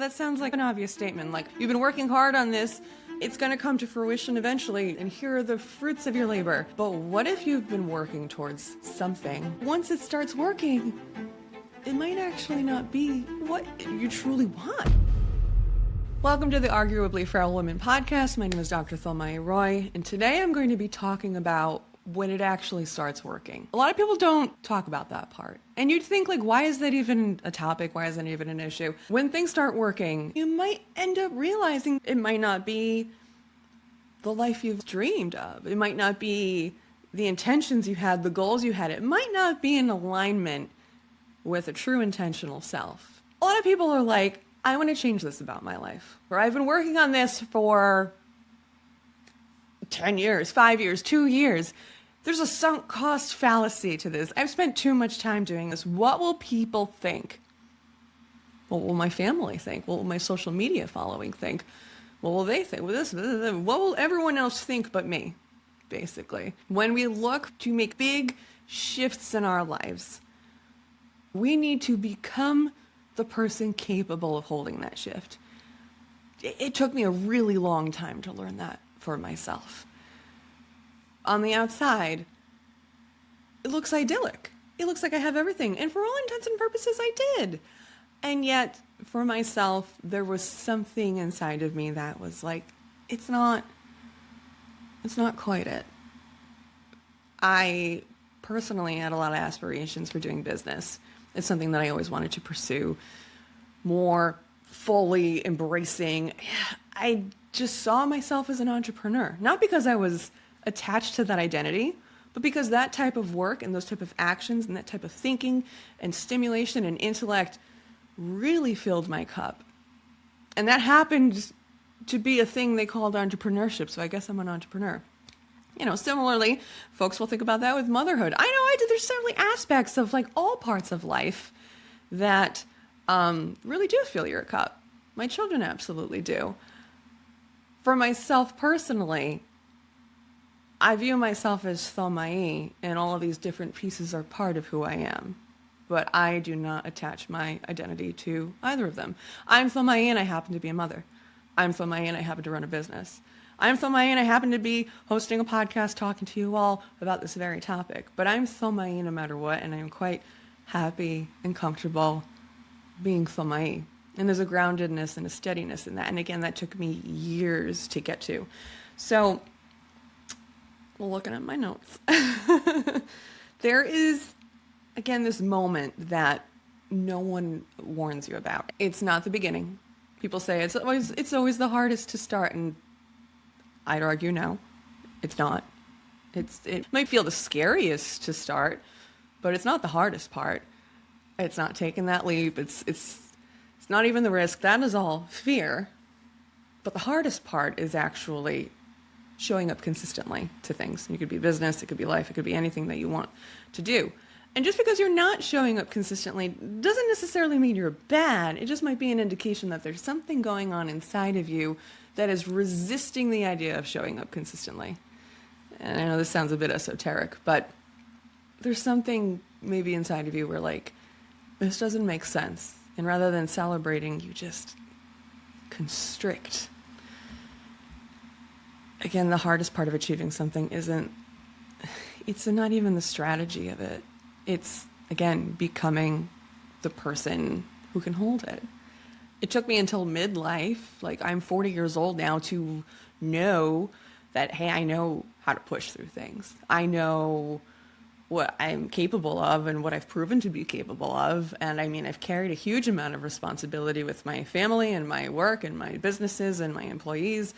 That sounds like an obvious statement, like, you've been working hard on this, it's gonna come to fruition eventually, and here are the fruits of your labor. But what if you've been working towards something? Once it starts working, it might actually not be what you truly want. Welcome to the Arguably Frail Women podcast. My name is Dr. Thomai, and today I'm going to be talking about when it actually starts working. A lot of people don't talk about that part. And you'd think, like, why is that even a topic? Why is that even an issue? When things start working, you might end up realizing it might not be the life you've dreamed of. It might not be the intentions you had, the goals you had. It might not be in alignment with a true intentional self. A lot of people are like, I want to change this about my life. Or I've been working on this for 10 years, 5 years, 2 years. There's a sunk cost fallacy to this. I've spent too much time doing this. What will people think? What will my family think? What will my social media following think? What will they think? What will everyone else think but me, basically? When we look to make big shifts in our lives, we need to become the person capable of holding that shift. It took me a really long time to learn that for myself. On the outside, it looks idyllic. It looks like I have everything. And for all intents and purposes, I did. And yet, for myself, there was something inside of me that was like, it's not quite it. I personally had a lot of aspirations for doing business. It's something that I always wanted to pursue more fully, embracing. I just saw myself as an entrepreneur, not because I was attached to that identity, but because that type of work and those type of actions and that type of thinking and stimulation and intellect really filled my cup. And that happened to be a thing they called entrepreneurship, so I guess I'm an entrepreneur. You know, similarly, folks will think about that with motherhood. I know I did. There's certainly aspects of like all parts of life that really do fill your cup. My children absolutely do. For myself personally, I view myself as Thomai, and all of these different pieces are part of who I am. But I do not attach my identity to either of them. I'm Thomai and I happen to be a mother. I'm Thomai and I happen to run a business. I'm Thomai and I happen to be hosting a podcast talking to you all about this very topic. But I'm Thomai no matter what, and I'm quite happy and comfortable being Thomai. And there's a groundedness and a steadiness in that. And again, that took me years to get to. So, looking at my notes, there is, again, this moment that no one warns you about. It's not the beginning. People say it's always the hardest to start, and I'd argue no, it's not. It might feel the scariest to start, but it's not the hardest part. It's not taking that leap. It's not even the risk. That is all fear. But the hardest part is actually showing up consistently to things. And it could be business, it could be life, it could be anything that you want to do. And just because you're not showing up consistently doesn't necessarily mean you're bad. It just might be an indication that there's something going on inside of you that is resisting the idea of showing up consistently. And I know this sounds a bit esoteric, but there's something maybe inside of you where, like, this doesn't make sense. And rather than celebrating, you just constrict. Again, the hardest part of achieving something it's not even the strategy of it. It's, again, becoming the person who can hold it. It took me until midlife, like I'm 40 years old now, to know that, hey, I know how to push through things. I know what I'm capable of and what I've proven to be capable of. And I mean, I've carried a huge amount of responsibility with my family and my work and my businesses and my employees.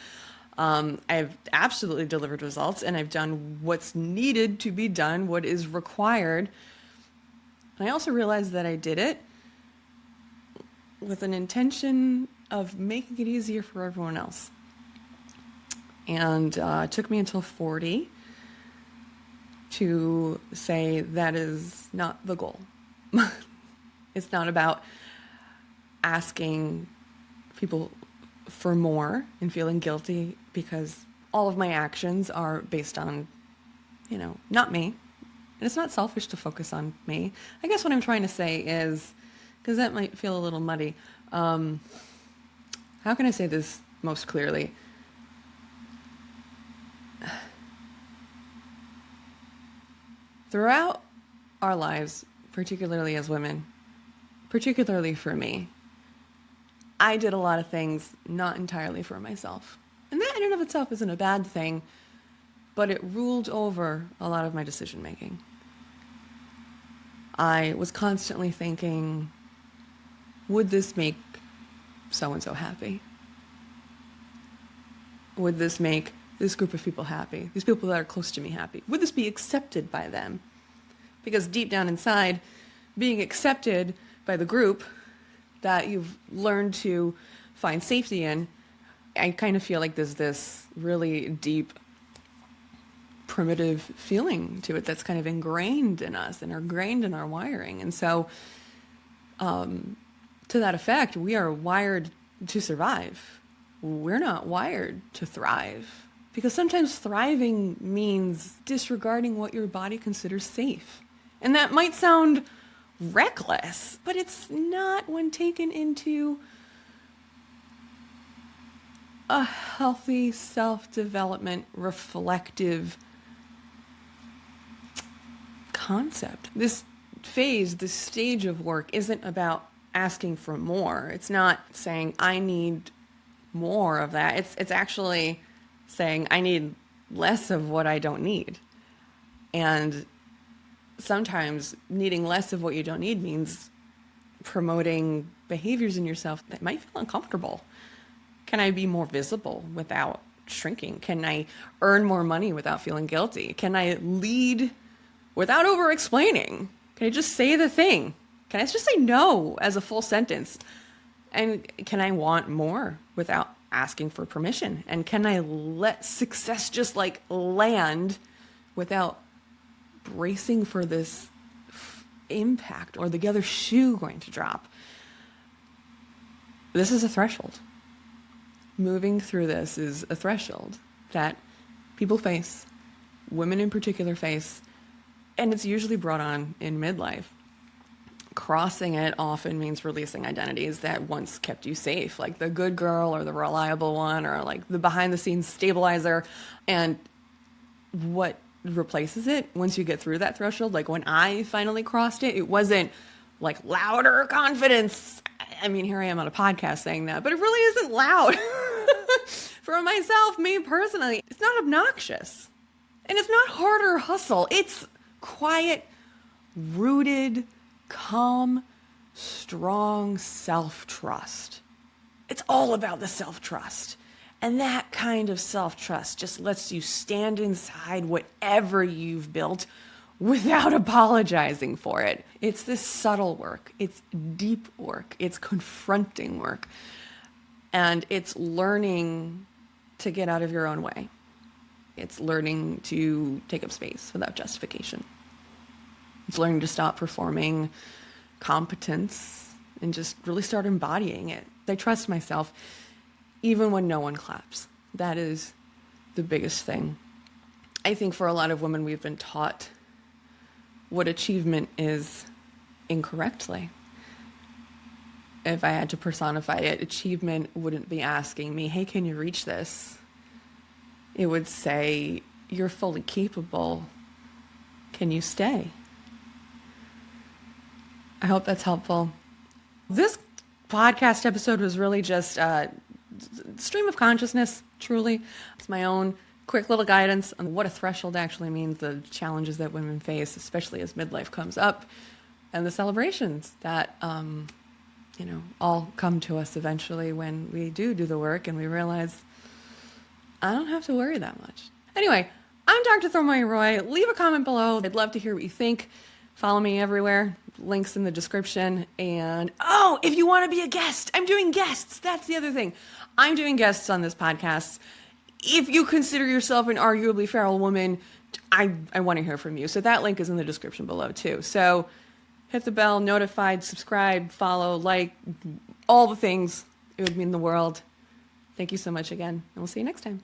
I've absolutely delivered results, and I've done what's needed to be done, what is required. And I also realized that I did it with an intention of making it easier for everyone else. And it took me until 40 to say that is not the goal. It's not about asking people for more and feeling guilty because all of my actions are based on, not me. And it's not selfish to focus on me. I guess what I'm trying to say is, because that might feel a little muddy, How can I say this most clearly? Throughout our lives, particularly as women, particularly for me, I did a lot of things not entirely for myself. And that in and of itself isn't a bad thing, but it ruled over a lot of my decision making. I was constantly thinking, would this make so-and-so happy? Would this make this group of people happy? These people that are close to me happy? Would this be accepted by them? Because deep down inside, being accepted by the group that you've learned to find safety in, I kind of feel like there's this really deep, primitive feeling to it that's kind of ingrained in us and ingrained in our wiring. And so, to that effect, we are wired to survive. We're not wired to thrive. Because sometimes thriving means disregarding what your body considers safe. And that might sound reckless, but it's not when taken into a healthy, self-development, reflective concept. This phase, this stage of work isn't about asking for more. It's not saying, I need more of that. It's actually saying, I need less of what I don't need. And sometimes needing less of what you don't need means promoting behaviors in yourself that might feel uncomfortable. Can I be more visible without shrinking? Can I earn more money without feeling guilty? Can I lead without over-explaining? Can I just say the thing? Can I just say no as a full sentence? And can I want more without asking for permission? And can I let success just like land without bracing for this impact or the other shoe going to drop? This is a threshold. Moving through this is a threshold that people face, women in particular face, and it's usually brought on in midlife. Crossing it often means releasing identities that once kept you safe, like the good girl or the reliable one or like the behind the scenes stabilizer. And what replaces it once you get through that threshold, like when I finally crossed it, it wasn't like louder confidence. I mean, here I am on a podcast saying that, but it really isn't loud. For myself, me personally, it's not obnoxious. And it's not harder hustle. It's quiet, rooted, calm, strong self-trust. It's all about the self-trust. And that kind of self-trust just lets you stand inside whatever you've built without apologizing for it. It's this subtle work. It's deep work. It's confronting work. And it's learning to get out of your own way. It's learning to take up space without justification. It's learning to stop performing competence and just really start embodying it. I trust myself even when no one claps. That is the biggest thing. I think for a lot of women, we've been taught what achievement is incorrectly. If I had to personify it, achievement wouldn't be asking me, hey, can you reach this? It would say, you're fully capable. Can you stay? I hope that's helpful. This podcast episode was really just a stream of consciousness, truly. It's my own quick little guidance on what a threshold actually means, the challenges that women face, especially as midlife comes up, and the celebrations that, all come to us eventually when we do the work and we realize, I don't have to worry that much. Anyway, I'm Dr. Thomai Roy. Leave a comment below. I'd love to hear what you think. Follow me everywhere. Links in the description. And, if you want to be a guest, I'm doing guests. That's the other thing. I'm doing guests on this podcast. If you consider yourself an arguably feral woman, I want to hear from you. So that link is in the description below too. So hit the bell, notified, subscribe, follow, like, all the things. It would mean the world. Thank you so much again, and we'll see you next time.